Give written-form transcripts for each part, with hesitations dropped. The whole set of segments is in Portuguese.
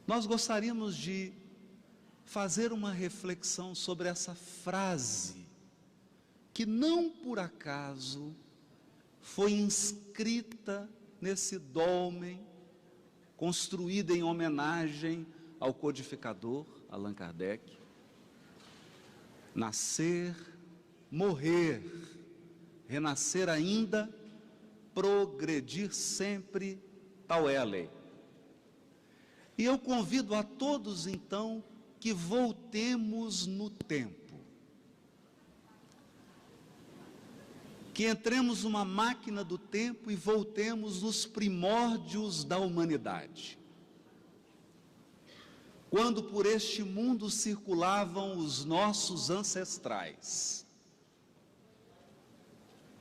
nós gostaríamos de fazer uma reflexão sobre essa frase, que não por acaso foi inscrita nesse dolmen, construída em homenagem ao codificador Allan Kardec: nascer, morrer, renascer ainda, progredir sempre, tal é a lei. E eu convido a todos então que voltemos no tempo, que entremos numa máquina do tempo e voltemos nos primórdios da humanidade, quando por este mundo circulavam os nossos ancestrais,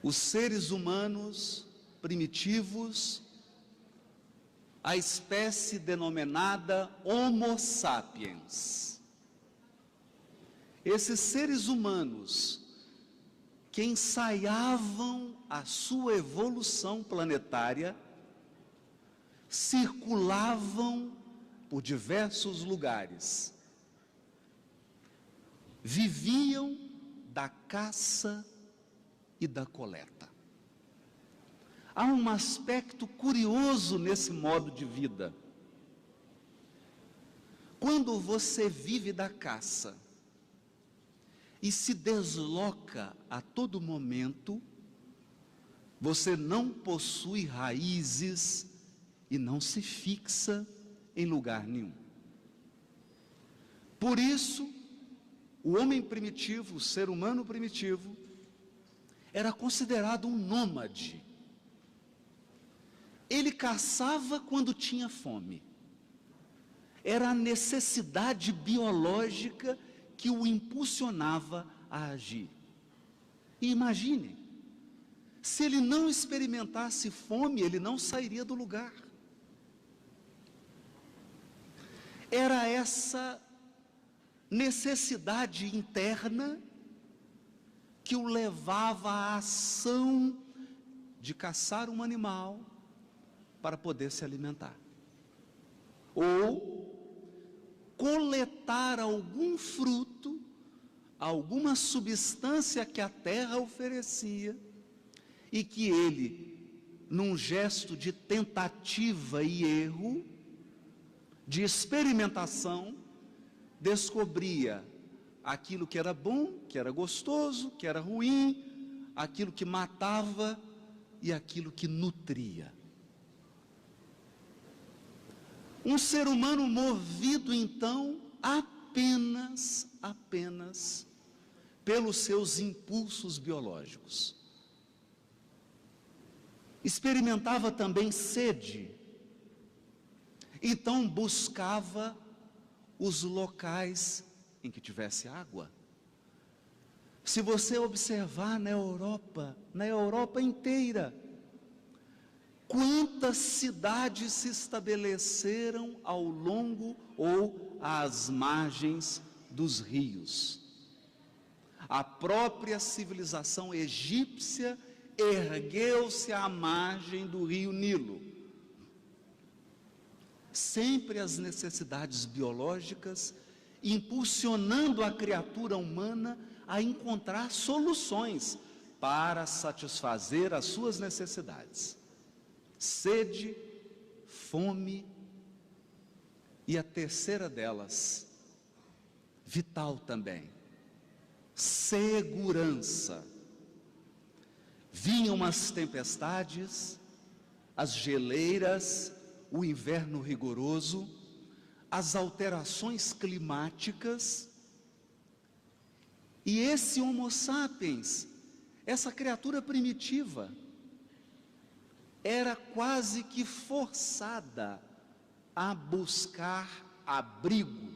os seres humanos primitivos, a espécie denominada Homo sapiens. Esses seres humanos que ensaiavam a sua evolução planetária, circulavam por diversos lugares, viviam da caça e da coleta. Há um aspecto curioso nesse modo de vida. Quando você vive da caça e se desloca a todo momento, você não possui raízes e não se fixa em lugar nenhum. Por isso, o homem primitivo, o ser humano primitivo, era considerado um nômade. Ele caçava quando tinha fome. Era a necessidade biológica que o impulsionava a agir. E imagine, se ele não experimentasse fome, ele não sairia do lugar. Era essa necessidade interna que o levava à ação de caçar um animal para poder se alimentar, ou coletar algum fruto, alguma substância que a terra oferecia, e que ele, num gesto de tentativa e erro, de experimentação, descobria aquilo que era bom, que era gostoso, que era ruim, aquilo que matava e aquilo que nutria. Um ser humano movido então apenas pelos seus impulsos biológicos. Experimentava também sede, então buscava os locais em que tivesse água. Se você observar na Europa inteira, quantas cidades se estabeleceram ao longo ou às margens dos rios. A própria civilização egípcia ergueu-se à margem do rio Nilo. Sempre as necessidades biológicas impulsionando a criatura humana a encontrar soluções para satisfazer as suas necessidades. Sede, fome e a terceira delas, vital também, segurança. Vinham as tempestades, as geleiras, o inverno rigoroso, as alterações climáticas, e esse Homo sapiens, essa criatura primitiva, era quase que forçada a buscar abrigo.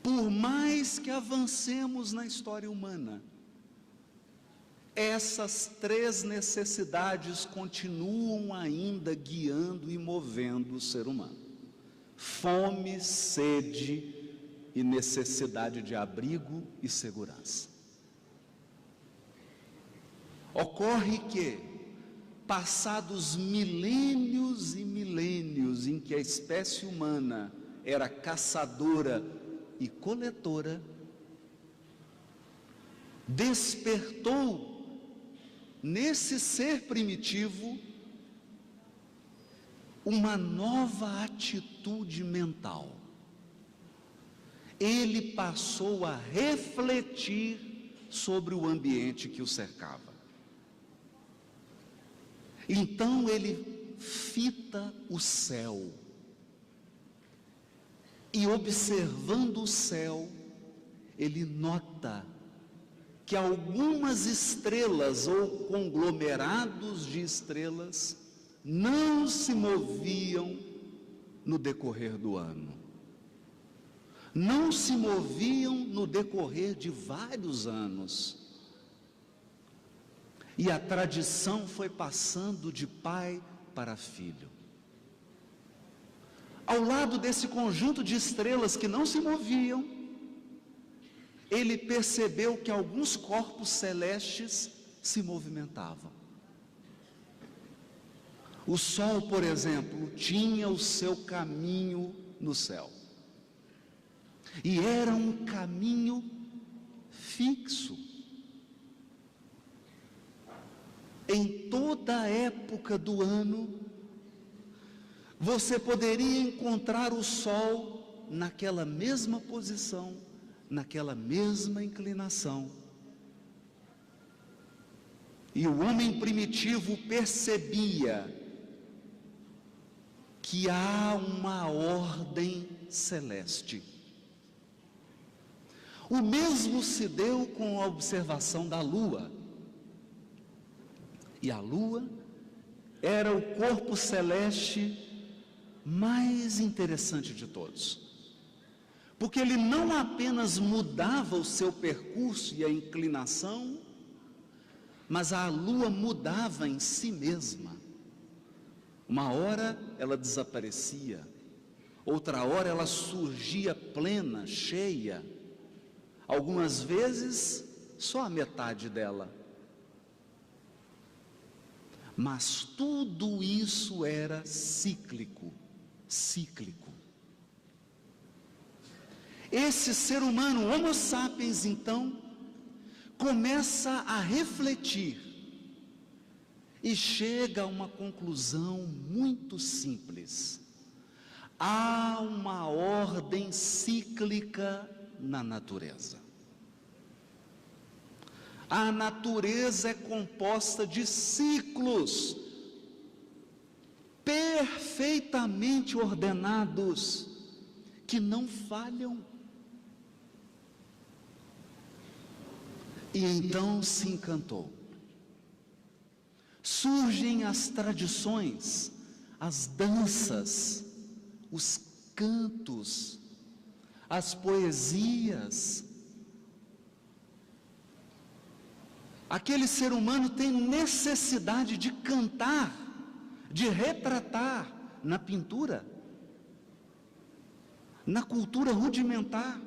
Por mais que avancemos na história humana, essas três necessidades continuam ainda guiando e movendo o ser humano: fome, sede e necessidade de abrigo e segurança. Ocorre que, passados milênios e milênios que a espécie humana era caçadora e coletora, despertou nesse ser primitivo uma nova atitude mental. Ele passou a refletir sobre o ambiente que o cercava. Então ele fita o céu e, observando o céu, ele nota que algumas estrelas ou conglomerados de estrelas não se moviam no decorrer do ano. Não se moviam no decorrer de vários anos. E a tradição foi passando de pai para filho. Ao lado desse conjunto de estrelas que não se moviam, ele percebeu que alguns corpos celestes se movimentavam. O sol, por exemplo, tinha o seu caminho no céu. E era um caminho fixo. Em toda a época do ano, você poderia encontrar o sol naquela mesma posição, naquela mesma inclinação. E o homem primitivo percebia que há uma ordem celeste. O mesmo se deu com a observação da lua. E a lua era o corpo celeste mais interessante de todos. Porque ele não apenas mudava o seu percurso e a inclinação, mas a lua mudava em si mesma. Uma hora ela desaparecia, outra hora ela surgia plena, cheia, algumas vezes só a metade dela. Mas tudo isso era cíclico. Esse ser humano, Homo sapiens, então, começa a refletir e chega a uma conclusão muito simples. Há uma ordem cíclica na natureza. A natureza é composta de ciclos perfeitamente ordenados, que não falham. E então se encantou. Surgem as tradições, as danças, os cantos, as poesias. Aquele ser humano tem necessidade de cantar, de retratar na pintura, na cultura rudimentar,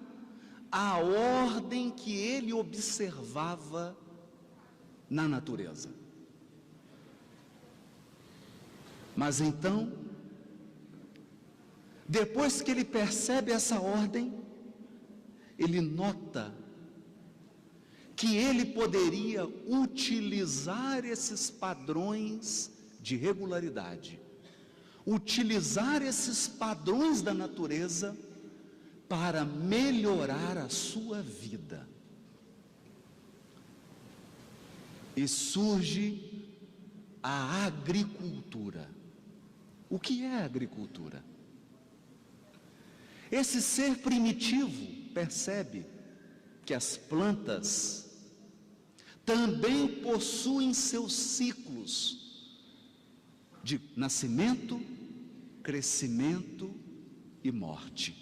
a ordem que ele observava na natureza. Mas então, depois que ele percebe essa ordem, ele nota que ele poderia utilizar esses padrões de regularidade, utilizar esses padrões da natureza para melhorar a sua vida. E surge a agricultura. O que é a agricultura? Esse ser primitivo percebe que as plantas também possuem seus ciclos de nascimento, crescimento e morte.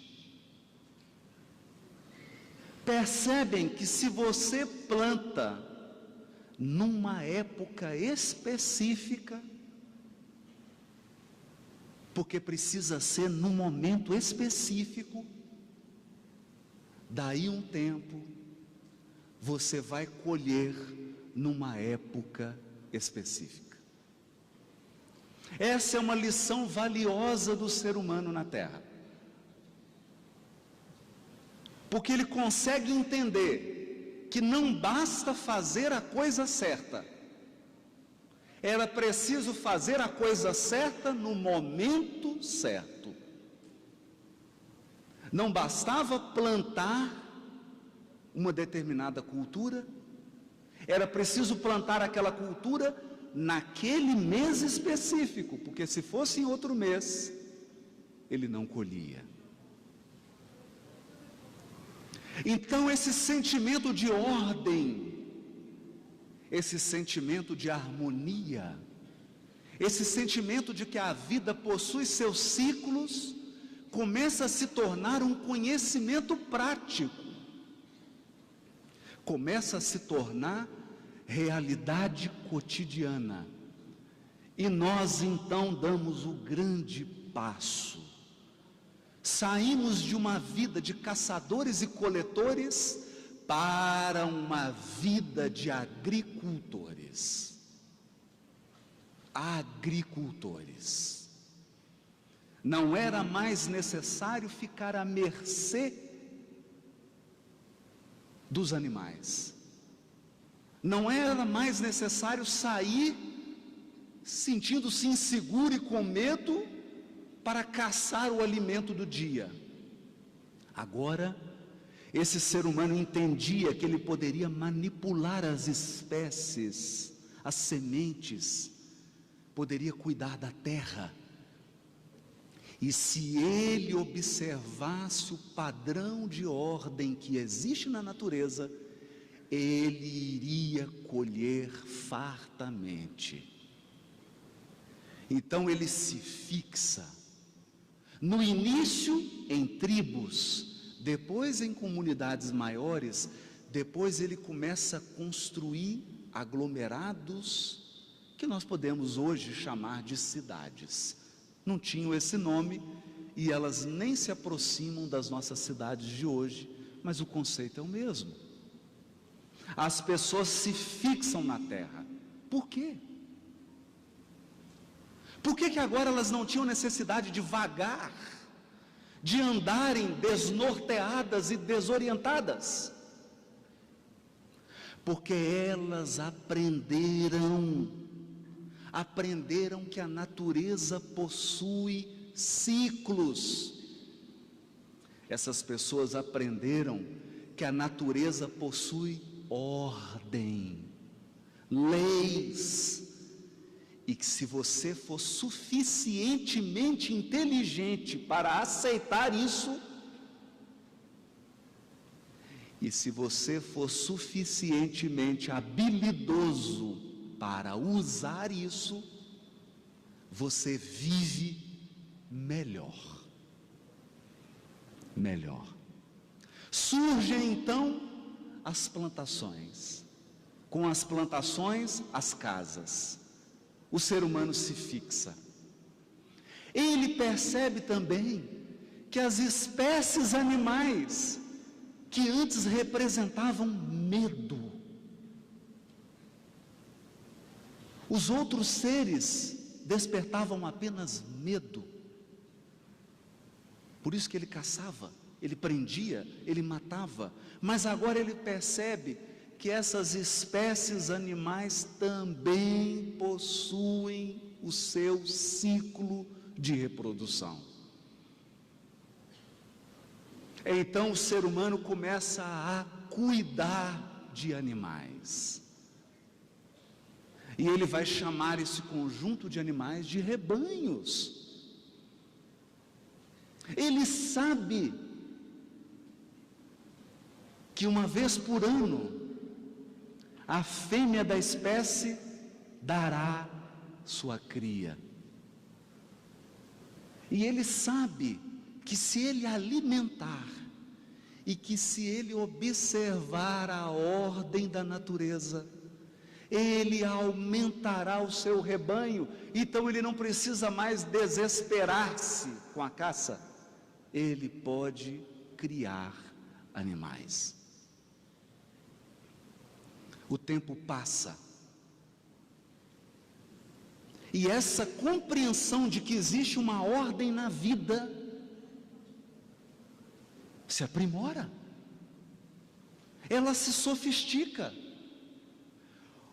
Percebem que se você planta numa época específica, porque precisa ser num momento específico, daí um tempo você vai colher numa época específica. Essa é uma lição valiosa do ser humano na Terra. Porque ele consegue entender que não basta fazer a coisa certa. Era preciso fazer a coisa certa no momento certo. Não bastava plantar uma determinada cultura, era preciso plantar aquela cultura naquele mês específico, porque se fosse em outro mês, ele não colhia. Então esse sentimento de ordem, esse sentimento de harmonia, esse sentimento de que a vida possui seus ciclos, começa a se tornar um conhecimento prático, começa a se tornar realidade cotidiana. E nós então damos o grande passo. Saímos de uma vida de caçadores e coletores para uma vida de agricultores. Agricultores. Não era mais necessário ficar à mercê dos animais. Não era mais necessário sair sentindo-se inseguro e com medo para caçar o alimento do dia. Agora, esse ser humano entendia que ele poderia manipular as espécies, as sementes, poderia cuidar da terra. E se ele observasse o padrão de ordem que existe na natureza, ele iria colher fartamente. Então ele se fixa, no início em tribos, depois em comunidades maiores, depois ele começa a construir aglomerados, que nós podemos hoje chamar de cidades. Não tinham esse nome e elas nem se aproximam das nossas cidades de hoje, mas o conceito é o mesmo. As pessoas se fixam na terra. Por quê? Por que agora elas não tinham necessidade de vagar, de andarem desnorteadas e desorientadas? Porque elas aprenderam que a natureza possui ciclos. Essas pessoas aprenderam que a natureza possui ordem, leis, e que se você for suficientemente inteligente para aceitar isso, e se você for suficientemente habilidoso para usar isso, você vive melhor. Melhor. Surgem então as plantações. Com as plantações, as casas. O ser humano se fixa. Ele percebe também que as espécies animais que antes representavam medo, os outros seres despertavam apenas medo. Por isso que ele caçava, ele prendia, ele matava. Mas agora ele percebe que essas espécies animais também possuem o seu ciclo de reprodução. Então o ser humano começa a cuidar de animais. E ele vai chamar esse conjunto de animais de rebanhos. Ele sabe que uma vez por ano, a fêmea da espécie dará sua cria. E ele sabe que se ele alimentar, e que se ele observar a ordem da natureza, ele aumentará o seu rebanho. Então ele não precisa mais desesperar-se com a caça, ele pode criar animais. O tempo passa, E essa compreensão de que existe uma ordem na vida se aprimora, ela se sofistica.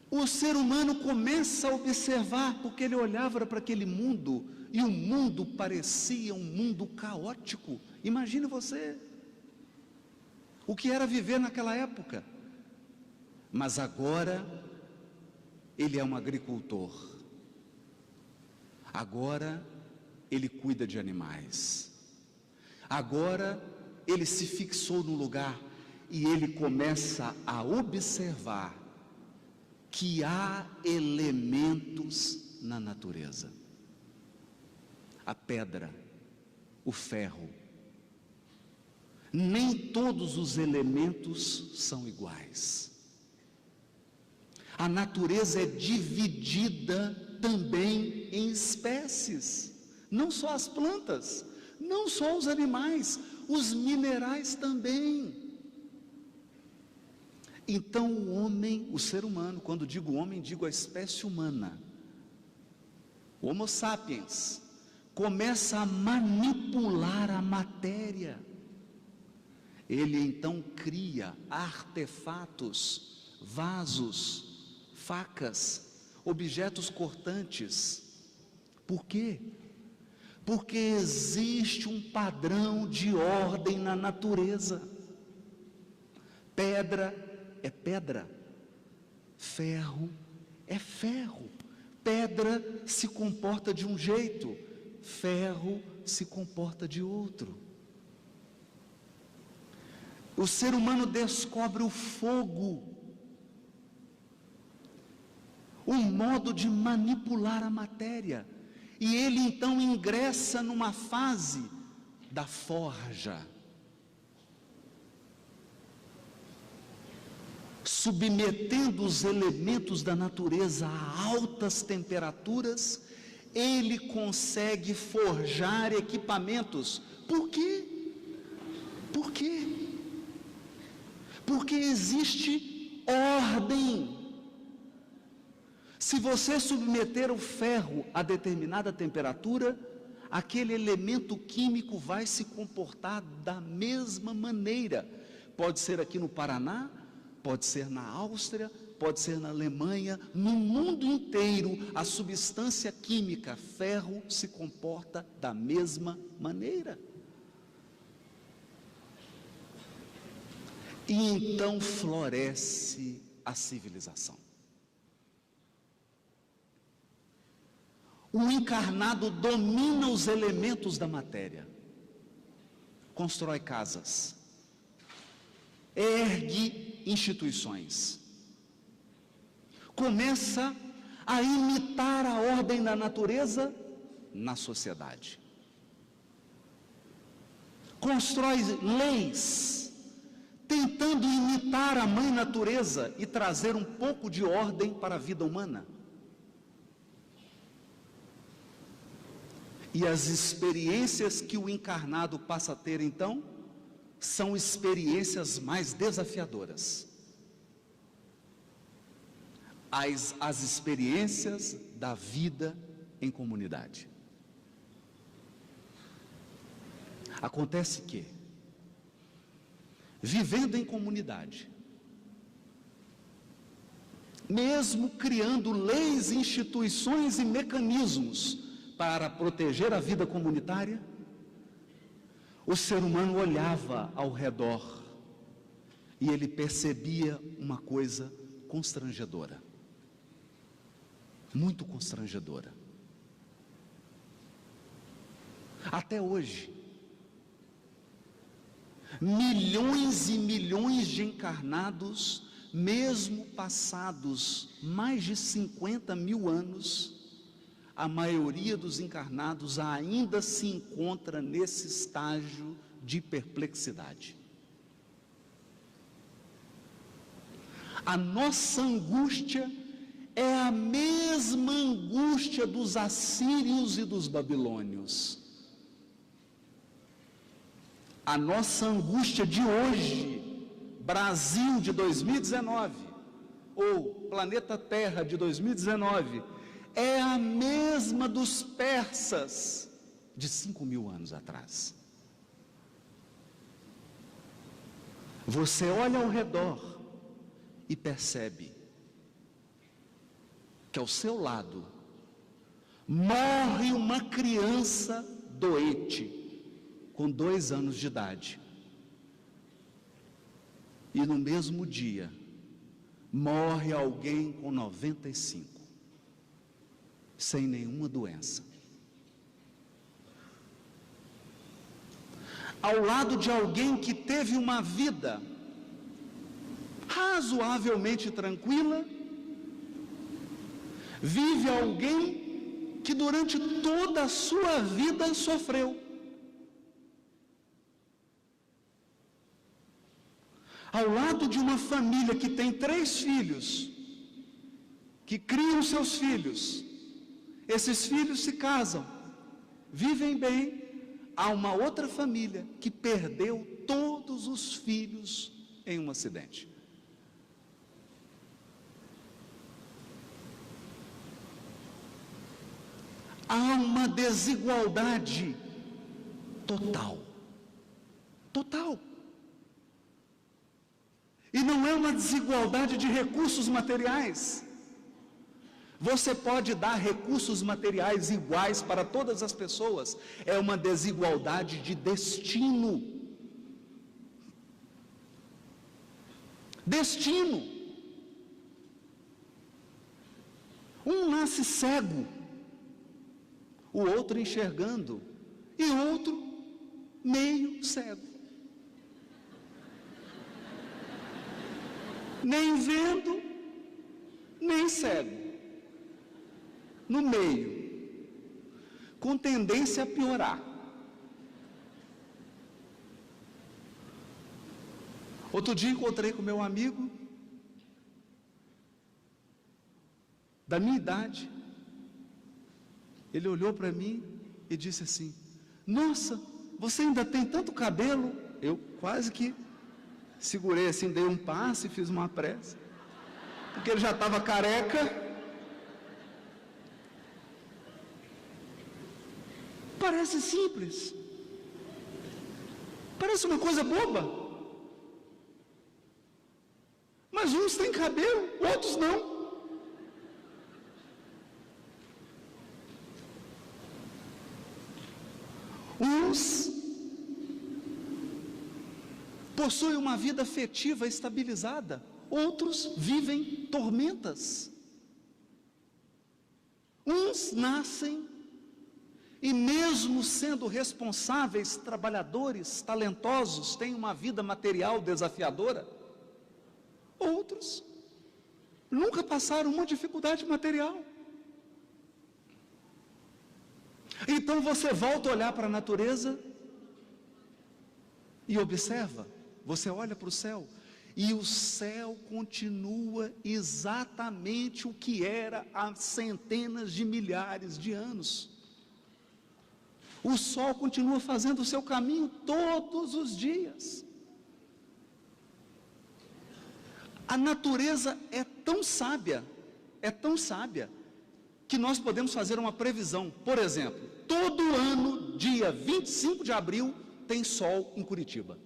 O ser humano começa a observar, porque ele olhava para aquele mundo, e o mundo parecia um mundo caótico. Imagine você, o que era viver naquela época. Mas agora, ele é um agricultor. Agora, ele cuida de animais. Agora, ele se fixou no lugar e ele começa a observar que há elementos na natureza. A pedra, o ferro. Nem todos os elementos são iguais. A natureza é dividida também em espécies. Não só as plantas, não só os animais, os minerais também. Então o homem, o ser humano, quando digo homem, digo a espécie humana, o Homo sapiens, começa a manipular a matéria. Ele então cria artefatos, vasos, facas, objetos cortantes. Por quê? Porque existe um padrão de ordem na natureza. Pedra é pedra, ferro é ferro. Pedra se comporta de um jeito, ferro se comporta de outro. O ser humano descobre o fogo, um modo de manipular a matéria, e ele então ingressa numa fase da forja, submetendo os elementos da natureza a altas temperaturas. Ele consegue forjar equipamentos. Por quê? Por quê? Porque existe ordem. Se você submeter o ferro a determinada temperatura, aquele elemento químico vai se comportar da mesma maneira. Pode ser aqui no Paraná, pode ser na Áustria, pode ser na Alemanha, no mundo inteiro, a substância química ferro se comporta da mesma maneira. E então floresce a civilização. O encarnado domina os elementos da matéria, constrói casas, ergue instituições, começa a imitar a ordem da natureza na sociedade, constrói leis, tentando imitar a mãe natureza e trazer um pouco de ordem para a vida humana. E as experiências que o encarnado passa a ter, então, são experiências mais desafiadoras. As experiências da vida em comunidade. Acontece que, vivendo em comunidade, mesmo criando leis, instituições e mecanismos para proteger a vida comunitária, o ser humano olhava ao redor e ele percebia uma coisa constrangedora, muito constrangedora. Até hoje, milhões e milhões de encarnados, mesmo passados mais de 50 mil anos, a maioria dos encarnados ainda se encontra nesse estágio de perplexidade. A nossa angústia é a mesma angústia dos assírios e dos babilônios. A nossa angústia de hoje, Brasil de 2019, ou planeta Terra de 2019, é a mesma dos persas de 5.000 anos atrás. Você olha ao redor e percebe que ao seu lado morre uma criança doente, com 2 anos de idade. E no mesmo dia, morre alguém com 95, sem nenhuma doença. Ao lado de alguém que teve uma vida razoavelmente tranquila, vive alguém que durante toda a sua vida sofreu. Ao lado de uma família que tem 3 filhos, que criam seus filhos, esses filhos se casam, vivem bem, há uma outra família que perdeu todos os filhos em um acidente. Há uma desigualdade total. Total. E não é uma desigualdade de recursos materiais. Você pode dar recursos materiais iguais para todas as pessoas. É uma desigualdade de destino. Destino. Um nasce cego, o outro enxergando, e o outro meio cego. Nem vendo, nem cego. No meio, com tendência a piorar. Outro dia encontrei com meu amigo, da minha idade. Ele olhou para mim e disse assim: nossa, você ainda tem tanto cabelo? Eu quase que segurei assim, dei um passo e fiz uma prece, porque ele já estava careca. Parece simples, parece uma coisa boba, mas uns têm cabelo, outros não. Uns possuem uma vida afetiva estabilizada, outros vivem tormentas. Uns nascem e, mesmo sendo responsáveis, trabalhadores, talentosos, têm uma vida material desafiadora. Outros nunca passaram uma dificuldade material. Então você volta a olhar para a natureza e observa, você olha para o céu, e o céu continua exatamente o que era há centenas de milhares de anos. O sol continua fazendo o seu caminho todos os dias. A natureza é tão sábia, que nós podemos fazer uma previsão. Por exemplo, todo ano, dia 25 de abril, tem sol em Curitiba.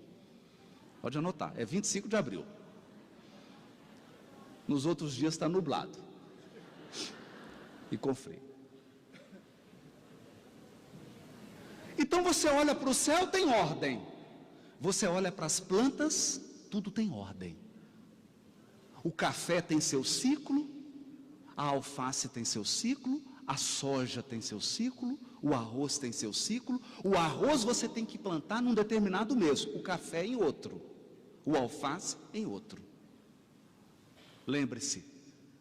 Pode anotar, é 25 de abril. Nos outros dias está nublado e com frio. Então você olha para o céu, tem ordem. Você olha para as plantas, tudo tem ordem. O café tem seu ciclo, a alface tem seu ciclo, a soja tem seu ciclo, o arroz tem seu ciclo. O arroz você tem que plantar num determinado mês, o café em outro, o alface em outro. Lembre-se,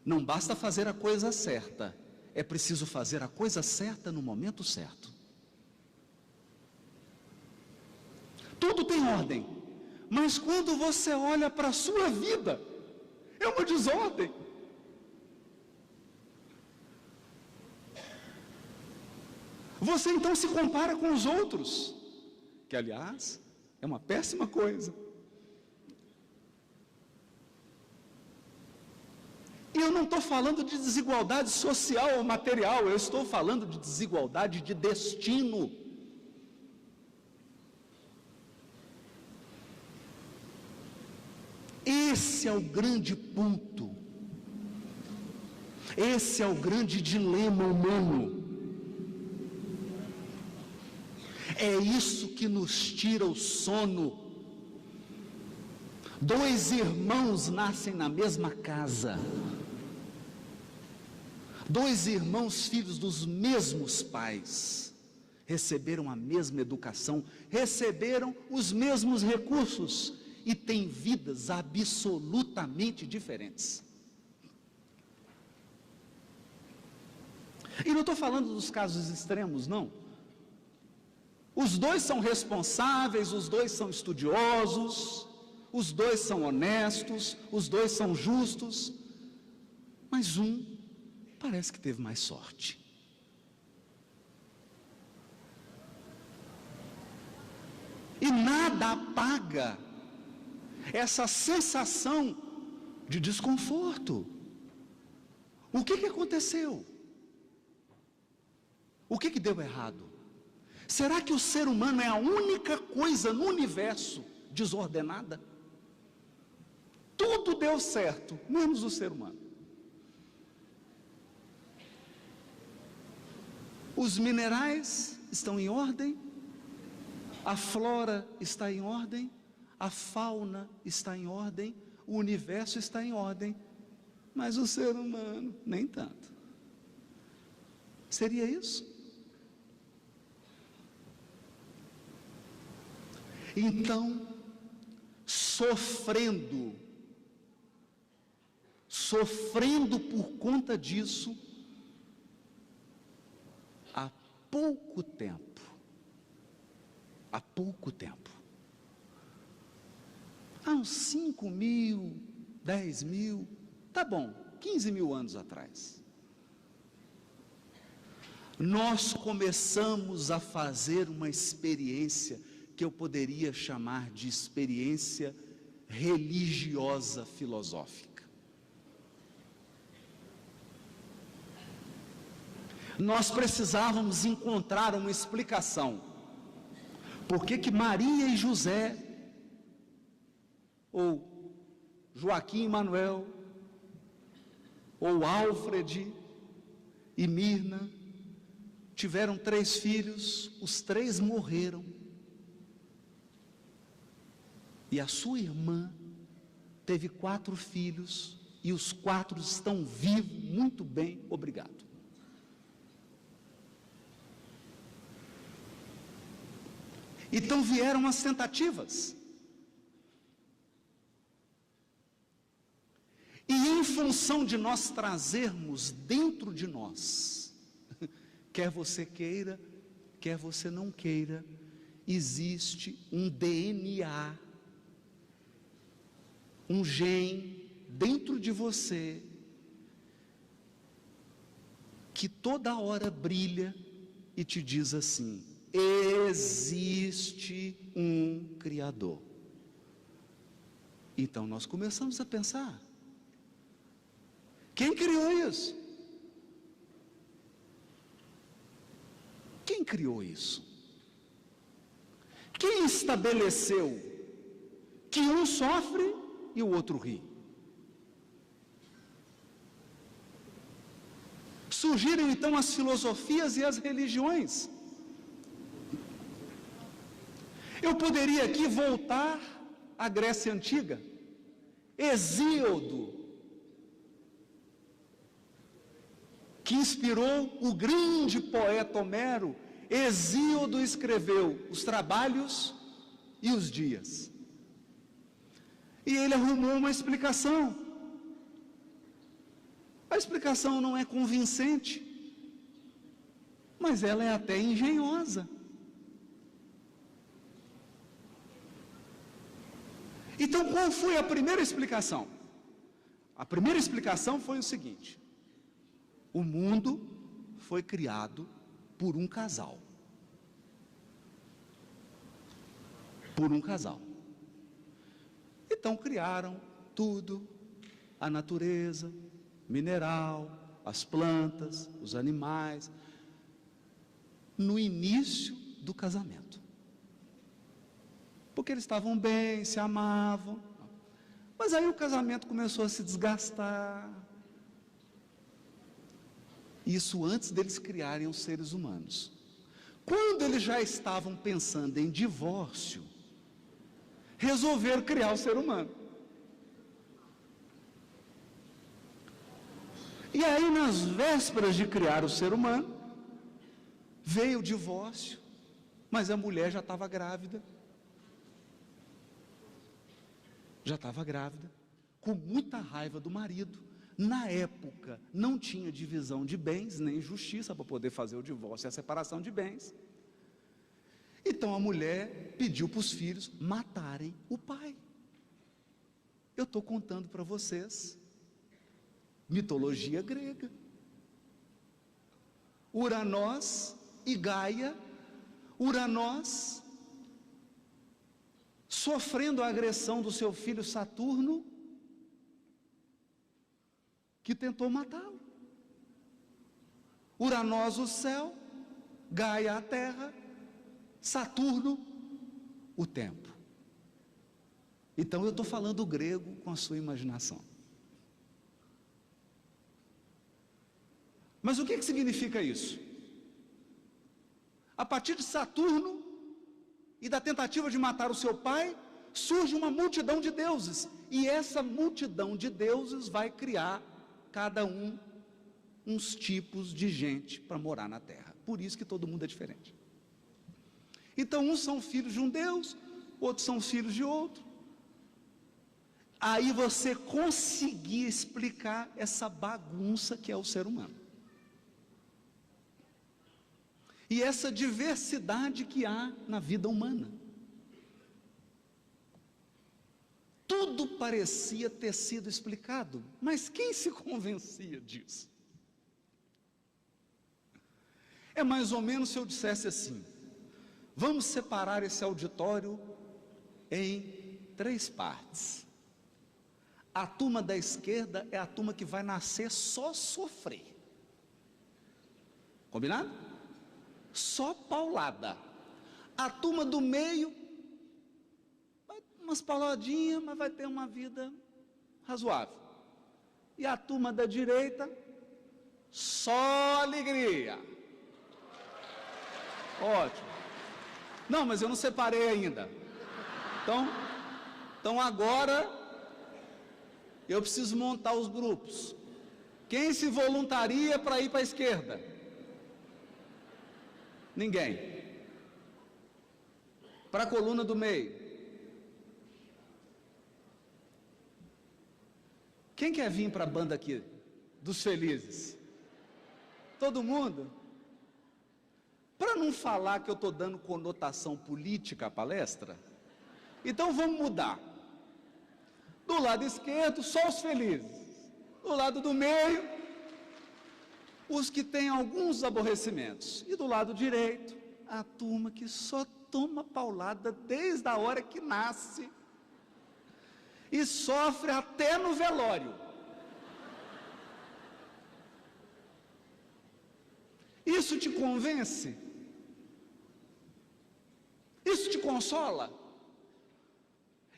não basta fazer a coisa certa, é preciso fazer a coisa certa no momento certo. Tudo tem ordem, mas quando você olha para a sua vida, é uma desordem. Você então se compara com os outros, que aliás é uma péssima coisa. E eu não estou falando de desigualdade social ou material, eu estou falando de desigualdade de destino. Esse é o grande ponto. Esse é o grande dilema humano. É isso que nos tira o sono. Dois irmãos nascem na mesma casa. Dois irmãos, filhos dos mesmos pais, receberam a mesma educação, receberam os mesmos recursos e têm vidas absolutamente diferentes. E não estou falando dos casos extremos, não. Os dois são responsáveis, os dois são estudiosos, os dois são honestos, os dois são justos, mas um parece que teve mais sorte. E nada apaga essa sensação de desconforto. O que aconteceu? O que deu errado? Será que o ser humano é a única coisa no universo desordenada? Tudo deu certo, menos o ser humano. Os minerais estão em ordem, a flora está em ordem, a fauna está em ordem, o universo está em ordem, mas o ser humano, nem tanto. Seria isso? Então, sofrendo por conta disso, há pouco tempo, há uns 5.000, 10.000, tá bom, 15.000 anos atrás, nós começamos a fazer uma experiência que eu poderia chamar de experiência religiosa filosófica. Nós precisávamos encontrar uma explicação. Por que Maria e José, ou Joaquim e Manuel, ou Alfred e Mirna, tiveram 3 filhos, os 3 morreram. E a sua irmã teve 4 filhos, e os 4 estão vivos, muito bem, obrigado. Então vieram as tentativas. E em função de nós trazermos dentro de nós, quer você queira, quer você não queira, existe um DNA, um gene dentro de você, que toda hora brilha e te diz assim: existe um Criador. Então nós começamos a pensar: quem criou isso? Quem criou isso? Quem estabeleceu que um sofre e o outro ri? Surgiram então as filosofias e as religiões. Eu poderia aqui voltar à Grécia Antiga. Hesíodo, que inspirou o grande poeta Homero, Hesíodo escreveu os Trabalhos e os Dias. E ele arrumou uma explicação. A explicação não é convincente, mas ela é até engenhosa. Então, qual foi a primeira explicação? A primeira explicação foi o seguinte: o mundo foi criado por um casal. Por um casal. Então criaram tudo, a natureza, mineral, as plantas, os animais, no início do casamento. Porque eles estavam bem, se amavam. Mas aí o casamento começou a se desgastar. Isso antes deles criarem os seres humanos. Quando eles já estavam pensando em divórcio, resolveram criar o ser humano. E aí, nas vésperas de criar o ser humano, veio o divórcio, mas a mulher já estava grávida. Já estava grávida, com muita raiva do marido. Na época, não tinha divisão de bens, nem justiça para poder fazer o divórcio e a separação de bens. Então a mulher pediu para os filhos matarem o pai. Eu estou contando para vocês, mitologia grega. Uranós e Gaia, Uranós sofrendo a agressão do seu filho Saturno, que tentou matá-lo. Uranós o céu, Gaia a terra, Saturno o tempo. Então eu estou falando grego com a sua imaginação. Mas o que significa isso? A partir de Saturno e da tentativa de matar o seu pai, surge uma multidão de deuses. E essa multidão de deuses vai criar, cada um, uns tipos de gente para morar na terra. Por isso que todo mundo é diferente. Então, uns são filhos de um Deus, outros são filhos de outro. Aí você conseguir explicar essa bagunça que é o ser humano. E essa diversidade que há na vida humana. Tudo parecia ter sido explicado, mas quem se convencia disso? É mais ou menos se eu dissesse assim: vamos separar esse auditório em 3 partes. A turma da esquerda é a turma que vai nascer só sofrer. Combinado? Só paulada. A turma do meio, vai umas pauladinhas, mas vai ter uma vida razoável. E a turma da direita, só alegria. Ótimo. Não, mas eu não separei ainda. Então agora eu preciso montar os grupos. Quem se voluntaria para ir para a esquerda? Ninguém. Para a coluna do meio. Quem quer vir para a banda aqui dos felizes? Todo mundo? Para não falar que eu estou dando conotação política à palestra, então vamos mudar. Do lado esquerdo, só os felizes. Do lado do meio, os que têm alguns aborrecimentos. E do lado direito, a turma que só toma paulada desde a hora que nasce e sofre até no velório. Isso te convence? Isso te consola?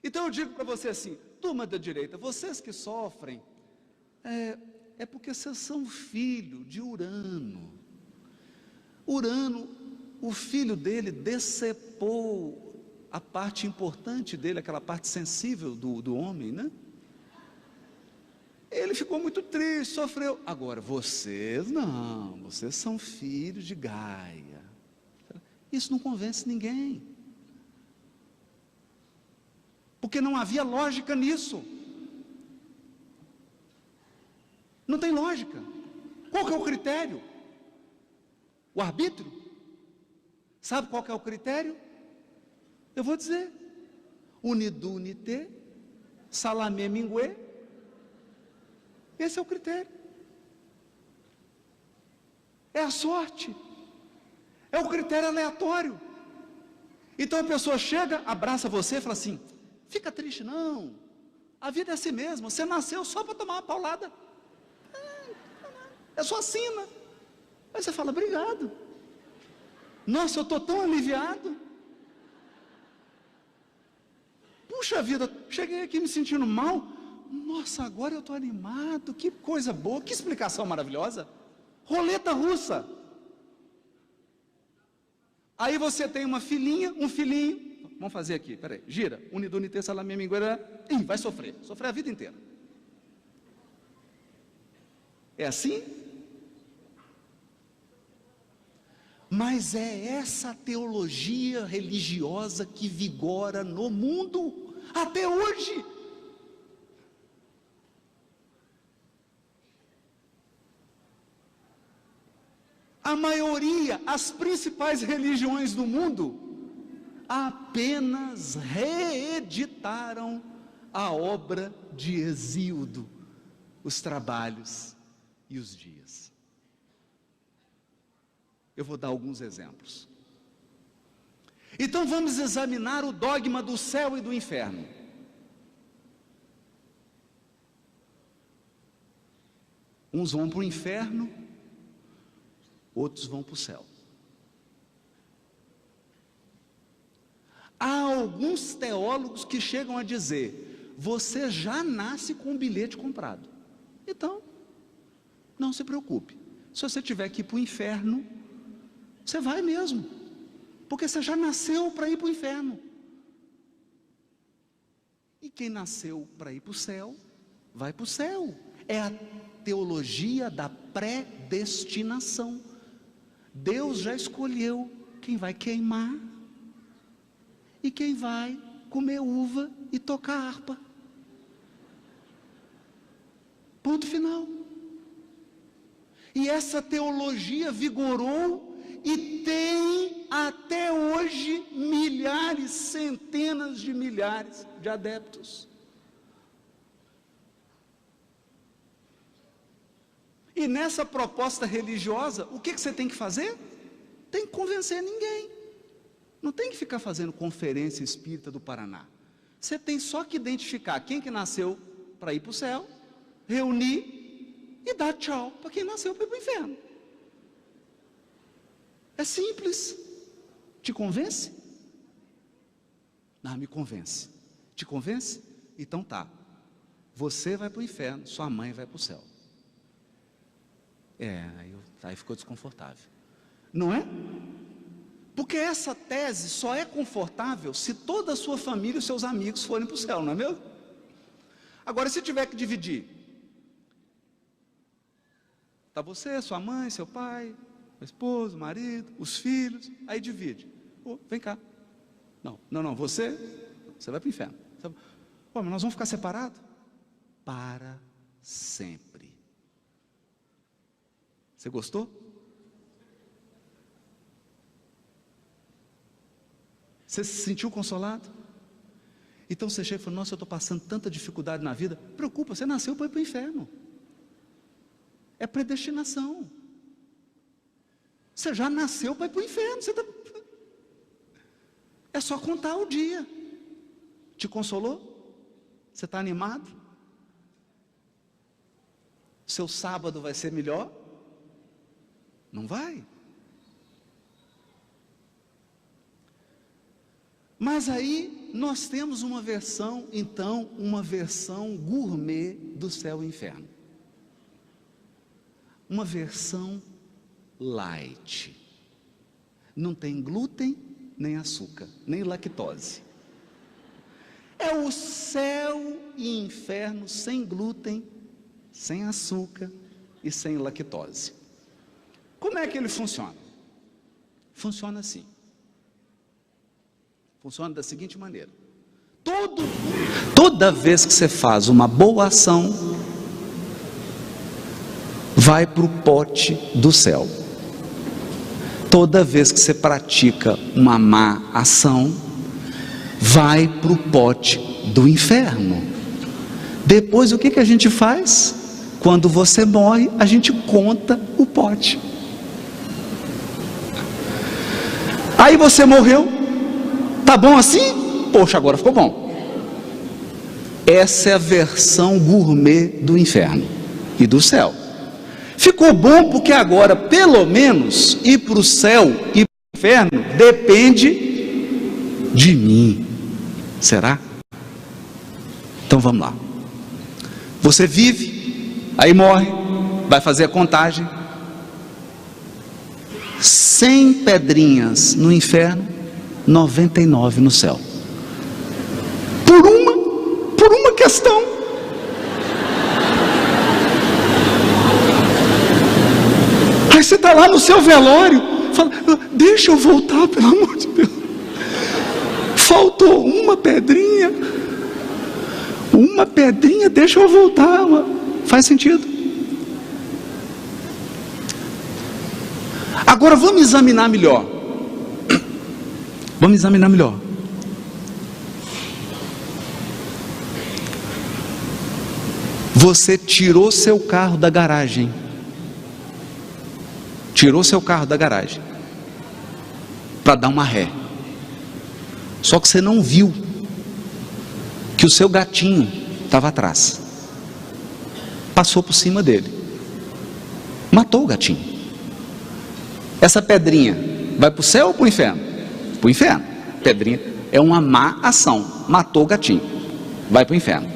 Então eu digo para você assim: turma da direita, vocês que sofrem, é porque vocês são filho de Urano. Urano, o filho dele decepou a parte importante dele, aquela parte sensível do homem, né? Ele ficou muito triste, sofreu. Agora, vocês não, vocês são filhos de Gaia. Isso não convence ninguém. Porque não havia lógica nisso. Não tem lógica. Qual que é o critério? O arbítrio? Sabe qual que é o critério? Eu vou dizer: unidu unité, salamé mingué. Esse é o critério. É a sorte. É o critério aleatório. Então a pessoa chega, abraça você e fala assim: fica triste não, a vida é assim mesmo, você nasceu só para tomar uma paulada. é só assina. Aí você fala, obrigado. Nossa, eu estou tão aliviado. Puxa vida, cheguei aqui me sentindo mal. Nossa, agora eu estou animado. Que coisa boa, que explicação maravilhosa. Roleta russa. Aí você tem uma filhinha, um filhinho. Vamos fazer aqui, peraí, gira. Unidunite salamia mingueira. Ih, vai sofrer a vida inteira. É assim? Mas é essa teologia religiosa que vigora no mundo até hoje. A maioria, as principais religiões do mundo, apenas reeditaram a obra de Hesíodo, os trabalhos e os dias. Eu vou dar alguns exemplos. Então vamos examinar o dogma do céu e do inferno. Uns vão para o inferno, outros vão para o céu. Há alguns teólogos que chegam a dizer, você já nasce com um bilhete comprado. Então, não se preocupe. Se você tiver que ir para o inferno, você vai mesmo. Porque você já nasceu para ir para o inferno. E quem nasceu para ir para o céu, vai para o céu. É a teologia da predestinação. Deus já escolheu quem vai queimar e quem vai comer uva e tocar harpa. Ponto final. E essa teologia vigorou e tem até hoje milhares, centenas de milhares de adeptos. E nessa proposta religiosa, o que você tem que fazer? Tem que convencer ninguém. Não tem que ficar fazendo conferência espírita do Paraná. Você tem só que identificar quem que nasceu para ir para o céu, reunir e dar tchau para quem nasceu para ir para o inferno. É simples. Te convence? Não, me convence. Te convence? Então tá. Você vai para o inferno, sua mãe vai para o céu. Aí ficou desconfortável. Não é? Porque essa tese só é confortável se toda a sua família e os seus amigos forem para o céu, não é mesmo? Agora, se tiver que dividir, está você, sua mãe, seu pai, a esposa, o marido, os filhos, aí divide. Vem cá. Não, você vai para o inferno. Mas nós vamos ficar separados? Para sempre. Você gostou? Você se sentiu consolado? Então você chega e fala, nossa, eu estou passando tanta dificuldade na vida. Preocupa, você nasceu para ir para o inferno. É predestinação. Você já nasceu para ir para o inferno. É só contar o dia. Te consolou? Você está animado? Seu sábado vai ser melhor? Não vai? Mas aí nós temos uma versão, então, uma versão gourmet do céu e inferno. Uma versão light. Não tem glúten, nem açúcar, nem lactose. É o céu e inferno sem glúten, sem açúcar e sem lactose. Como é que ele funciona? Funciona assim. Funciona da seguinte maneira. Toda vez que você faz uma boa ação, vai para o pote do céu. Toda vez que você pratica uma má ação, vai para o pote do inferno. Depois o que a gente faz? Quando você morre, a gente conta o pote. Aí você morreu, tá bom assim? Poxa, agora ficou bom. Essa é a versão gourmet do inferno e do céu. Ficou bom porque agora, pelo menos, ir para o céu e para o inferno depende de mim. Será? Então vamos lá. Você vive, aí morre, vai fazer a contagem. 100 pedrinhas no inferno, 99 no céu. Por uma questão. Aí você está lá no seu velório, fala, deixa eu voltar, pelo amor de Deus. Faltou uma pedrinha, deixa eu voltar. Faz sentido? Agora vamos examinar melhor. Vamos examinar melhor. Você tirou seu carro da garagem. Tirou seu carro da garagem para dar uma ré. Só que você não viu que o seu gatinho estava atrás. Passou por cima dele. Matou o gatinho. Essa pedrinha vai para o céu ou para o inferno? Para o inferno. Pedrinha é uma má ação. Matou o gatinho. Vai para o inferno.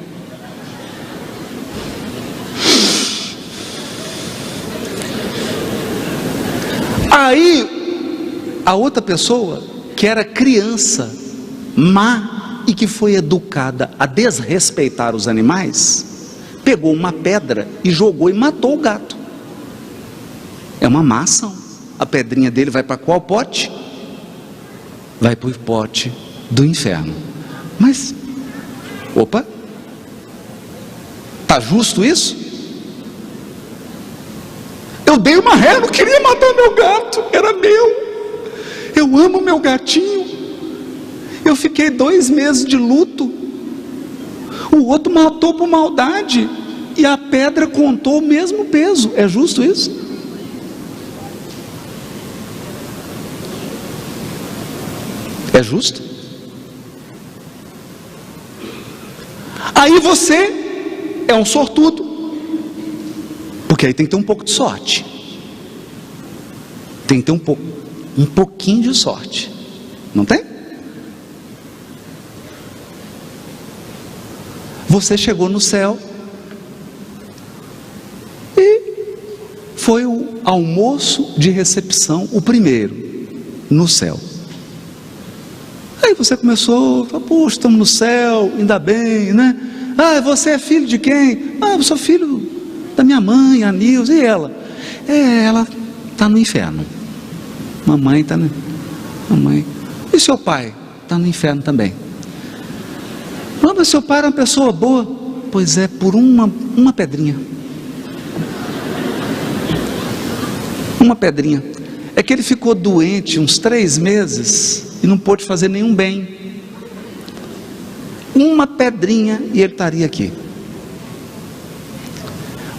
Aí, a outra pessoa, que era criança, má e que foi educada a desrespeitar os animais, pegou uma pedra e jogou e matou o gato. É uma má ação. A pedrinha dele vai para qual pote? Vai para o pote do inferno. Mas, opa, está justo isso? Eu dei uma ré, não queria matar meu gato, era meu. Eu amo meu gatinho. Eu fiquei 2 meses de luto. O outro matou por maldade e a pedra contou o mesmo peso. É justo isso? É justo? Aí você é um sortudo, porque aí tem que ter um pouco de sorte. Tem que ter um pouquinho de sorte. Não tem? Você chegou no céu e foi o almoço de recepção, o primeiro no céu. Aí você começou, puxa, estamos no céu, ainda bem, né? Ah, você é filho de quem? Ah, eu sou filho da minha mãe, a Nilza. E ela? Ela está no inferno. Mamãe está no... Mamãe. E seu pai? Está no inferno também. Não, mas seu pai era uma pessoa boa. Pois é, por uma pedrinha. Uma pedrinha. É que ele ficou doente uns 3 meses e não pôde fazer nenhum bem. Uma pedrinha e ele estaria aqui.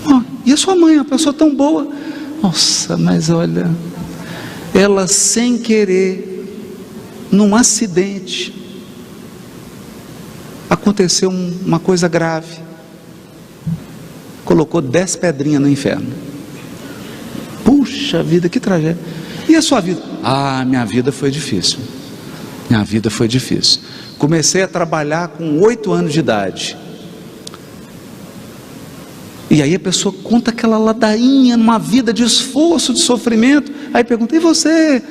Oh, e a sua mãe, uma pessoa tão boa. Nossa, mas olha, ela sem querer, num acidente, aconteceu uma coisa grave. Colocou 10 pedrinhas no inferno. Puxa vida, que tragédia. E a sua vida? Ah, minha vida foi difícil. Minha vida foi difícil. Comecei a trabalhar com 8 anos de idade. E aí a pessoa conta aquela ladainha, numa vida de esforço, de sofrimento. Aí pergunta, e você?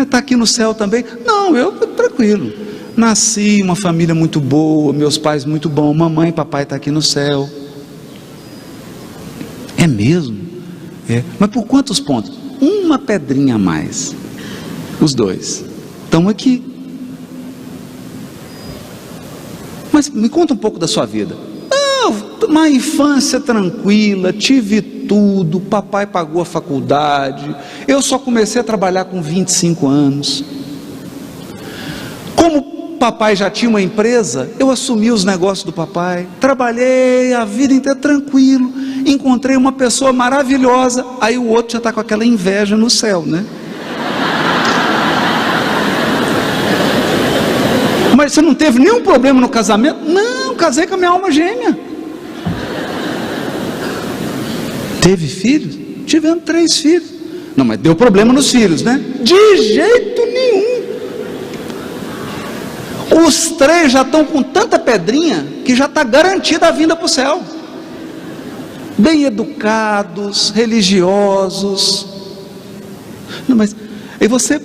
Está aqui no céu também? Não, eu tranquilo. Nasci em uma família muito boa, meus pais muito bons, mamãe e papai estão aqui no céu. É mesmo? É. Mas por quantos pontos? Uma pedrinha a mais. Os 2 estão aqui. Mas me conta um pouco da sua vida. Uma infância tranquila, tive tudo, papai pagou a faculdade, eu só comecei a trabalhar com 25 anos. Como papai já tinha uma empresa, eu assumi os negócios do papai, trabalhei a vida inteira tranquilo, encontrei uma pessoa maravilhosa, aí o outro já está com aquela inveja no céu, né? Mas você não teve nenhum problema no casamento? Não, casei com a minha alma gêmea. Teve filhos? tivemos 3 filhos. Não, mas deu problema nos filhos, né? De jeito nenhum. Os 3 já estão com tanta pedrinha que já está garantida a vinda para o céu. Bem educados, religiosos. Não, mas aí você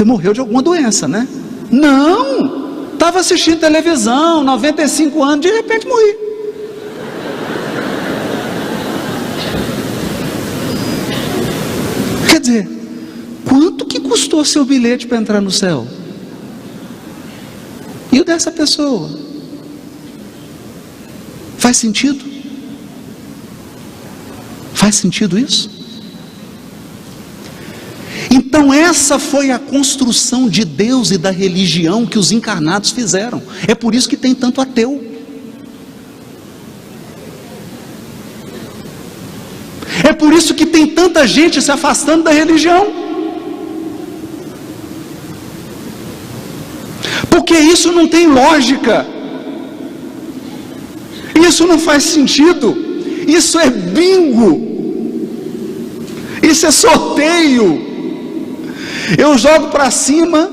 morreu de alguma doença, né? Não, estava assistindo televisão, 95 anos, de repente morri. Quer dizer, quanto que custou seu bilhete para entrar no céu? E o dessa pessoa? Faz sentido? Faz sentido isso? Então essa foi a construção de Deus e da religião que os encarnados fizeram. É por isso que tem tanto ateu. É por isso que tem tanta gente se afastando da religião. Porque isso não tem lógica. Isso não faz sentido. Isso é bingo. Isso é sorteio. Eu jogo para cima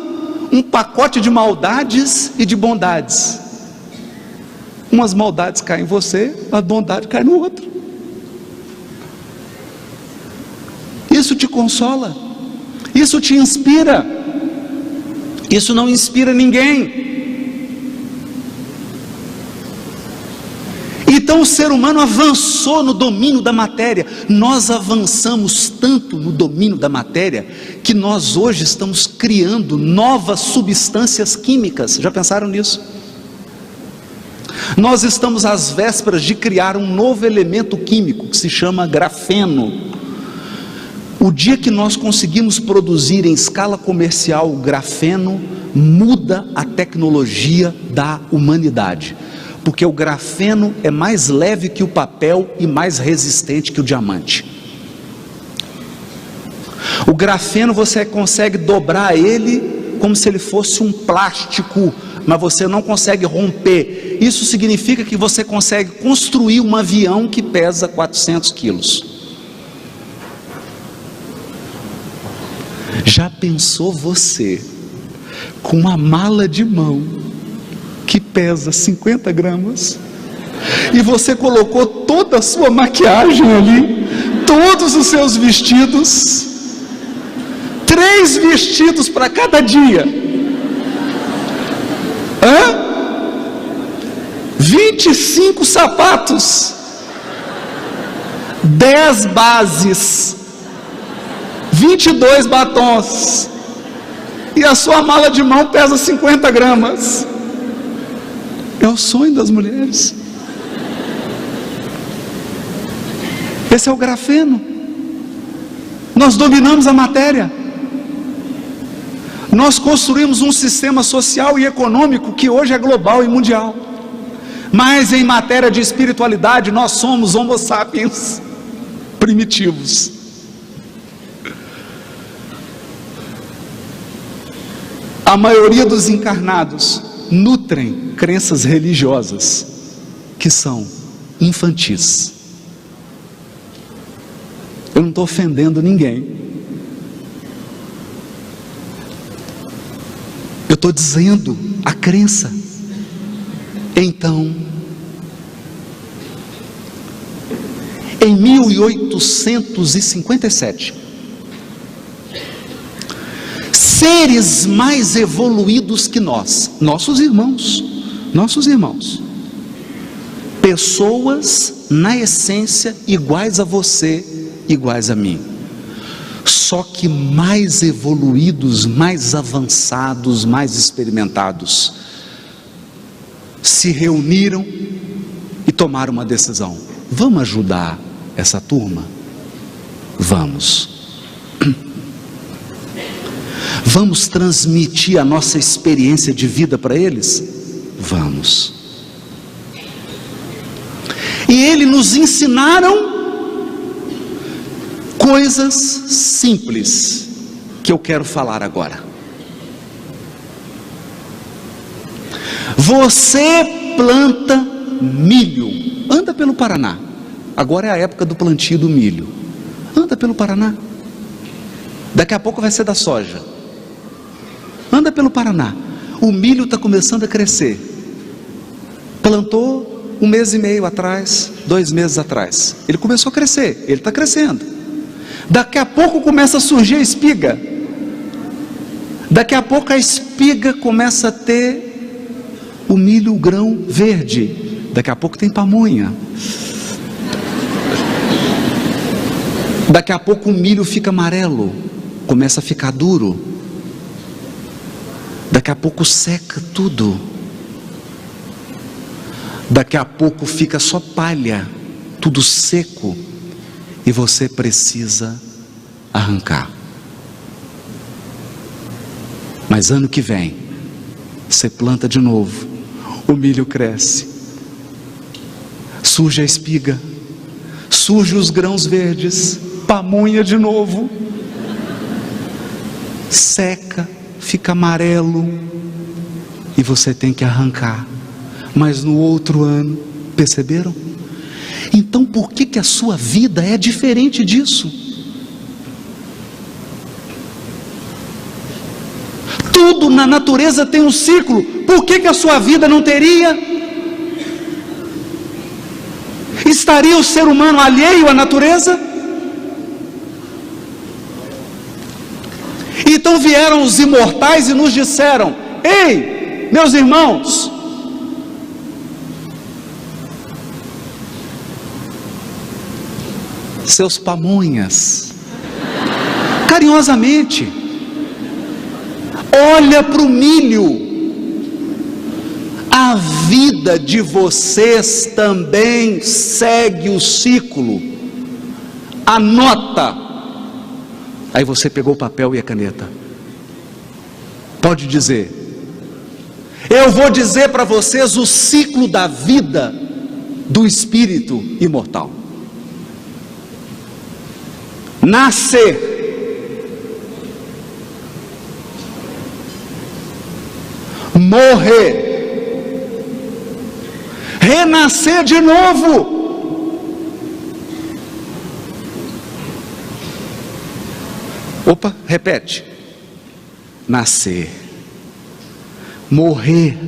um pacote de maldades e de bondades. Umas maldades caem em você, a bondade cai no outro. Isso te consola, isso te inspira, isso não inspira ninguém. Então o ser humano avançou no domínio da matéria. Nós avançamos tanto no domínio da matéria que nós hoje estamos criando novas substâncias químicas. Já pensaram nisso? Nós estamos às vésperas de criar um novo elemento químico que se chama grafeno. O dia que nós conseguimos produzir em escala comercial o grafeno, muda a tecnologia da humanidade. Porque o grafeno é mais leve que o papel e mais resistente que o diamante. O grafeno você consegue dobrar ele como se ele fosse um plástico, mas você não consegue romper. Isso significa que você consegue construir um avião que pesa 400 quilos. Já pensou você com uma mala de mão que pesa 50 gramas e você colocou toda a sua maquiagem ali, todos os seus vestidos, 3 vestidos para cada dia, 25 sapatos, 10 bases, 22 batons, e a sua mala de mão pesa 50 gramas. É o sonho das mulheres. Esse é o grafeno. Nós dominamos a matéria. Nós construímos um sistema social e econômico que hoje é global e mundial. Mas em matéria de espiritualidade nós somos homo sapiens primitivos. A maioria dos encarnados nutrem crenças religiosas que são infantis. Eu não estou ofendendo ninguém. Eu estou dizendo a crença. Então, em 1857, seres mais evoluídos que nós, nossos irmãos, pessoas na essência iguais a você, iguais a mim, só que mais evoluídos, mais avançados, mais experimentados, se reuniram e tomaram uma decisão: vamos ajudar essa turma? Vamos. Vamos transmitir a nossa experiência de vida para eles? Vamos. E eles nos ensinaram coisas simples que eu quero falar agora. Você planta milho, anda pelo Paraná, agora é a época do plantio do milho. Anda pelo Paraná. Daqui a pouco vai ser da soja. Anda pelo Paraná. O milho está começando a crescer. Plantou 1 mês e meio atrás, 2 meses atrás. Ele começou a crescer, ele está crescendo. Daqui a pouco começa a surgir a espiga. Daqui a pouco a espiga começa a ter o milho, o grão verde. Daqui a pouco tem pamonha. Daqui a pouco o milho fica amarelo, começa a ficar duro. Daqui a pouco seca tudo. Daqui a pouco fica só palha, tudo seco, e você precisa arrancar. Mas ano que vem, você planta de novo, o milho cresce, surge a espiga, surge os grãos verdes, pamonha de novo, seca, fica amarelo, e você tem que arrancar. Mas no outro ano, perceberam? Então por que a sua vida é diferente disso? Tudo na natureza tem um ciclo. Por que a sua vida não teria? Estaria o ser humano alheio à natureza? Então vieram os imortais e nos disseram: ei, meus irmãos, seus pamonhas, carinhosamente, olha para o milho. A vida de vocês também segue o ciclo. Anota. Aí você pegou o papel e a caneta. Pode dizer. Eu vou dizer para vocês o ciclo da vida do espírito imortal. Nascer, morrer, renascer de novo. Opa, repete. Nascer, morrer,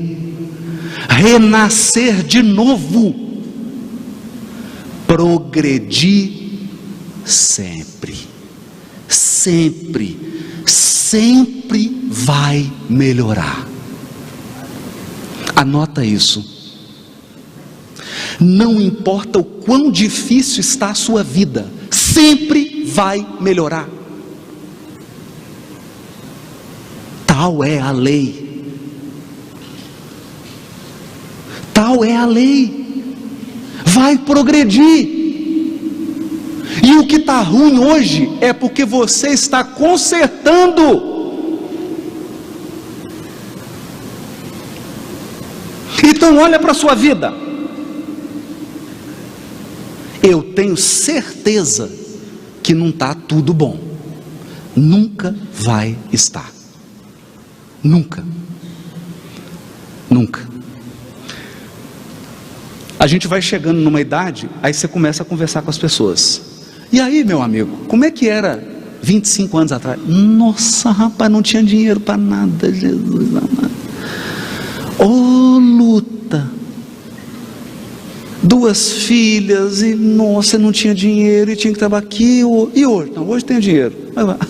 renascer de novo, progredir sempre, sempre, sempre vai melhorar. Anota isso. Não importa o quão difícil está a sua vida, sempre vai melhorar. Tal é a lei. Tal é a lei. Vai progredir. E o que está ruim hoje é porque você está consertando. Então olha para a sua vida. Eu tenho certeza que não está tudo bom. Nunca vai estar. Nunca. Nunca. A gente vai chegando numa idade, aí você começa a conversar com as pessoas. E aí, meu amigo, como é que era 25 anos atrás? Nossa, rapaz, não tinha dinheiro para nada, Jesus amado. Ô luta. 2 filhas e nossa, não tinha dinheiro e tinha que trabalhar aqui. E hoje? Não, hoje tem dinheiro.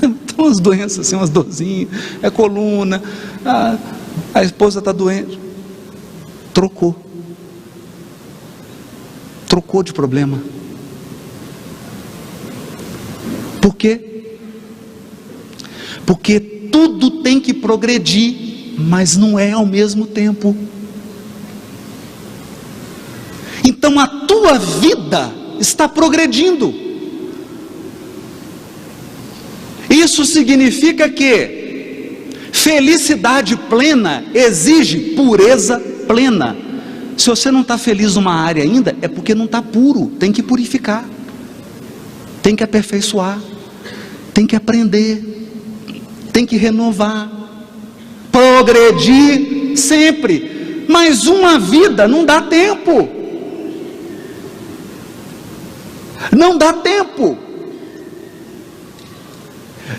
Tem umas doenças assim, umas dorzinhas, é coluna, a esposa está doente. Trocou de problema. Por quê? Porque tudo tem que progredir, mas não é ao mesmo tempo. Então a tua vida está progredindo. Isso significa que felicidade plena exige pureza plena. Se você não está feliz numa área ainda, é porque não está puro. Tem que purificar, tem que aperfeiçoar, tem que aprender, tem que renovar, progredir sempre. Mas uma vida não dá tempo. Não dá tempo.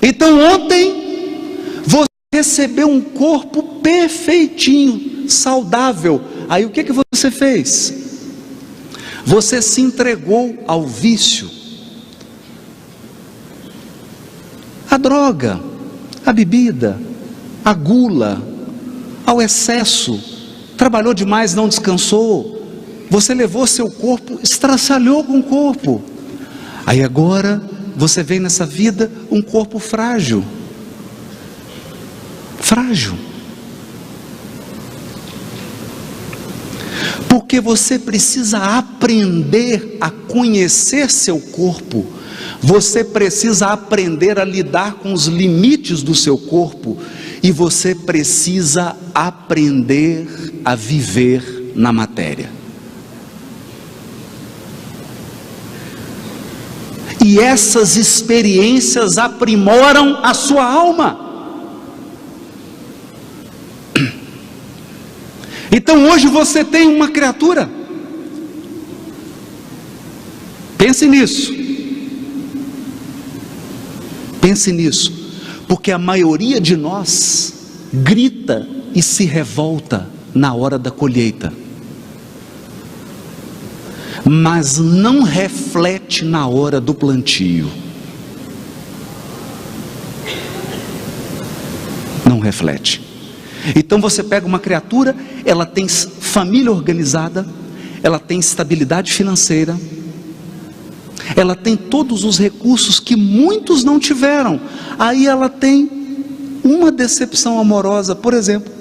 Então ontem você recebeu um corpo perfeitinho, saudável. Aí o que você fez? Você se entregou ao vício, à droga, à bebida, à gula, ao excesso. Trabalhou demais, não descansou. Você levou seu corpo, estraçalhou com o corpo. Aí agora você vem nessa vida um corpo frágil. Frágil. Porque você precisa aprender a conhecer seu corpo. Você precisa aprender a lidar com os limites do seu corpo. E você precisa aprender a viver na matéria. E essas experiências aprimoram a sua alma. Então hoje você tem uma criatura. Pense nisso. Pense nisso. Porque a maioria de nós grita e se revolta na hora da colheita, mas não reflete na hora do plantio. Não reflete. Então você pega uma criatura, ela tem família organizada, ela tem estabilidade financeira, ela tem todos os recursos que muitos não tiveram. Aí ela tem uma decepção amorosa, por exemplo,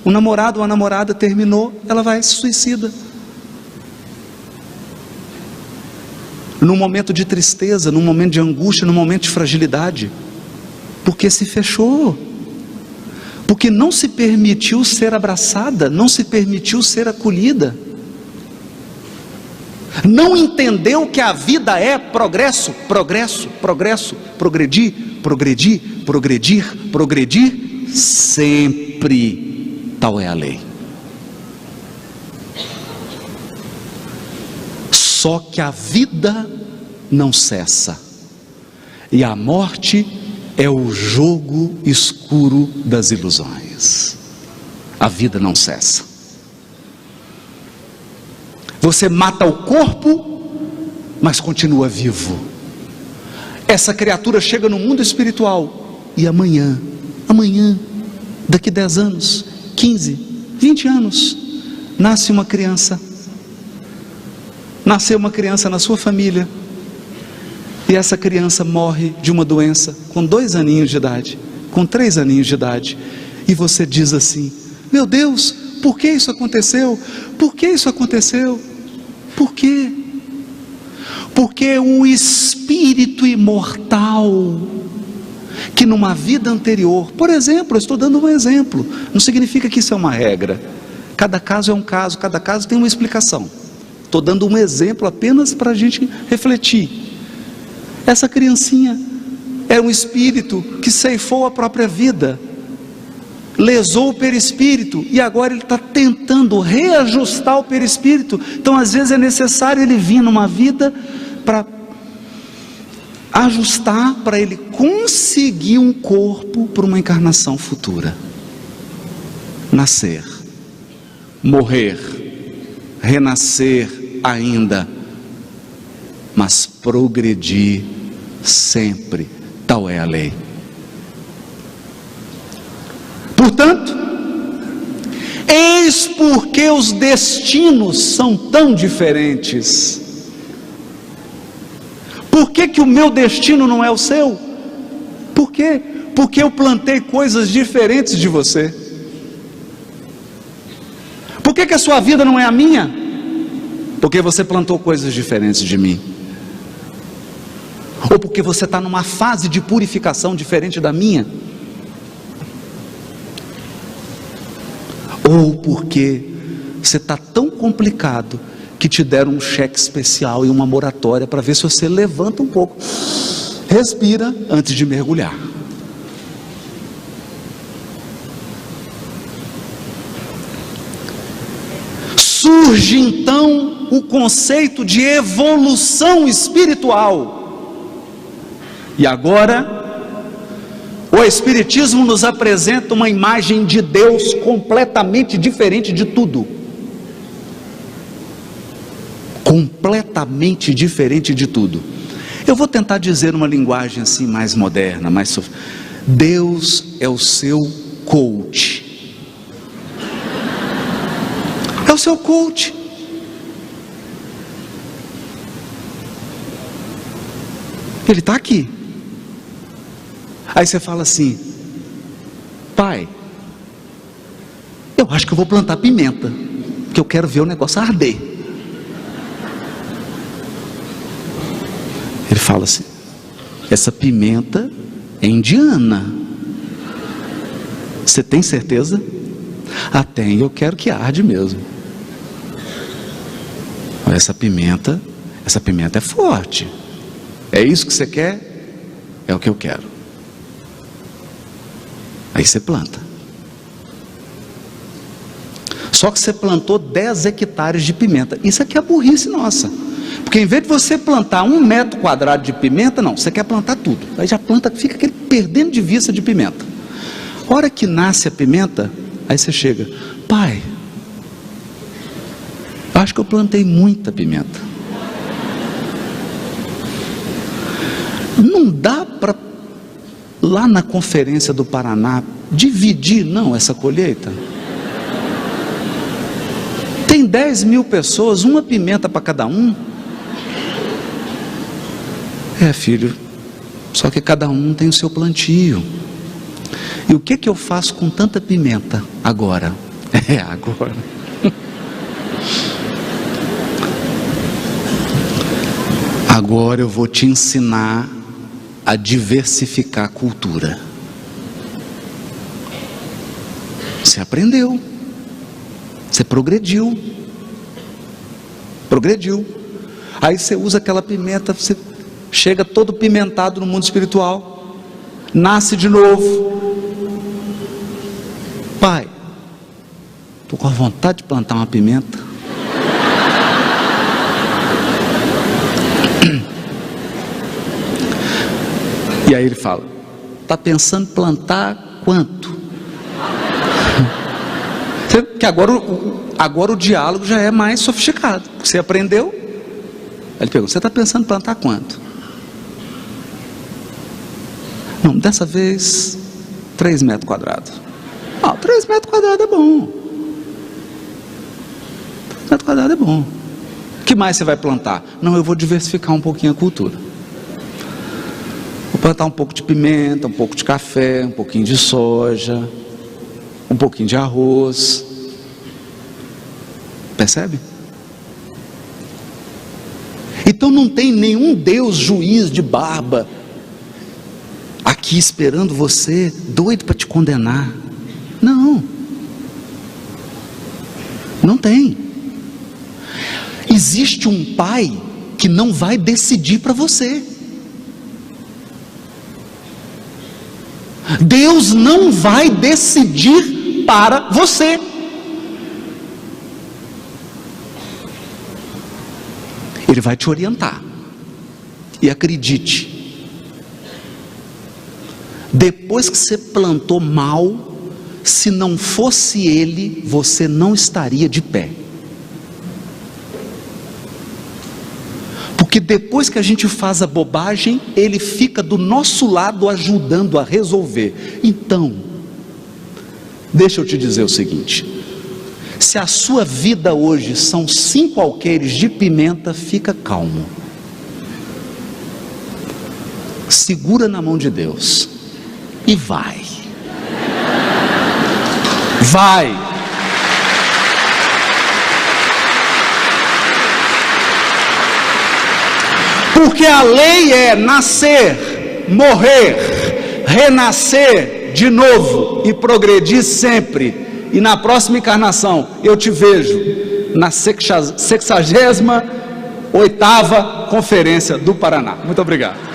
o namorado ou a namorada terminou, ela vai se suicida. Num momento de tristeza, num momento de angústia, num momento de fragilidade, porque se fechou, porque não se permitiu ser abraçada, não se permitiu ser acolhida, não entendeu que a vida é progresso, progresso, progresso, progredir, progredir, progredir, progredir, sempre, tal é a lei. Só que a vida não cessa, e a morte é o jogo escuro das ilusões. A vida não cessa. Você mata o corpo, mas continua vivo. Essa criatura chega no mundo espiritual, e amanhã, daqui 10 anos, 15, 20 anos, nasce uma criança. Nasceu uma criança na sua família, e essa criança morre de uma doença com 2 aninhos de idade, com 3 aninhos de idade, e você diz assim: meu Deus, por que isso aconteceu? Por que isso aconteceu? Por quê? Porque o espírito imortal, que numa vida anterior, por exemplo, eu estou dando um exemplo, não significa que isso é uma regra, cada caso é um caso, cada caso tem uma explicação. Estou dando um exemplo apenas para a gente refletir. Essa criancinha é um espírito que ceifou a própria vida, lesou o perispírito, e agora ele está tentando reajustar o perispírito. Então às vezes é necessário ele vir numa vida para ajustar, para ele conseguir um corpo para uma encarnação futura. Nascer, morrer, renascer ainda, mas progredir sempre, tal é a lei. Portanto, eis porque os destinos são tão diferentes. Por que que o meu destino não é o seu? Por quê? Porque eu plantei coisas diferentes de você. Por que que a sua vida não é a minha? Porque você plantou coisas diferentes de mim. Ou porque você está numa fase de purificação diferente da minha. Ou porque você está tão complicado que te deram um cheque especial e uma moratória para ver se você levanta um pouco, respira antes de mergulhar. Surge então o conceito de evolução espiritual. E agora O Espiritismo nos apresenta uma imagem de Deus completamente diferente de tudo. Completamente diferente de tudo. Eu vou tentar dizer uma linguagem assim mais moderna, mais Deus é o seu coach. É o seu coach. Ele está aqui. Aí você fala assim: pai, eu acho que eu vou plantar pimenta, porque eu quero ver o negócio arder. Ele fala assim: essa pimenta é indiana. Você tem certeza? Ah, tem, eu quero que arde mesmo. Essa pimenta é forte. É isso que você quer? É o que eu quero. Aí você planta. Só que você plantou 10 hectares de pimenta. Isso aqui é burrice nossa. Porque em vez de você plantar 1 metro quadrado de pimenta, não, você quer plantar tudo. Aí já planta, fica aquele perdendo de vista de pimenta. A hora que nasce a pimenta, aí você chega: pai, acho que eu plantei muita pimenta. Não dá para, lá na Conferência do Paraná, dividir não essa colheita? Tem 10 mil pessoas, 1 pimenta para cada um. É, filho, só que cada um tem o seu plantio. E o que eu faço com tanta pimenta agora? Agora. Agora eu vou te ensinar a diversificar a cultura. Você aprendeu. Você progrediu. Aí você usa aquela pimenta, você chega todo pimentado no mundo espiritual, nasce de novo. Pai, estou com vontade de plantar uma pimenta. E aí ele fala: está pensando em plantar quanto? Porque agora o diálogo já é mais sofisticado. Você aprendeu? Aí ele pergunta: você está pensando em plantar quanto? Não, dessa vez 3 metros quadrados. 3 metros quadrados é bom. 3 metros quadrados é bom. O que mais você vai plantar? Não, eu vou diversificar um pouquinho a cultura. Vou plantar um pouco de pimenta, um pouco de café, um pouquinho de soja, um pouquinho de arroz. Percebe? Então não tem nenhum Deus juiz de barba aqui esperando você, doido para te condenar. Não tem. Existe um pai que não vai decidir para você. Deus não vai decidir para você. Ele vai te orientar. E acredite, depois que você plantou mal, se não fosse Ele, você não estaria de pé. Porque depois que a gente faz a bobagem, Ele fica do nosso lado ajudando a resolver. Então, deixa eu te dizer o seguinte: se a sua vida hoje são 5 alqueires de pimenta, fica calmo. Segura na mão de Deus e vai. Porque a lei é nascer, morrer, renascer de novo e progredir sempre. E na próxima encarnação eu te vejo na 68ª Conferência do Paraná. Muito obrigado.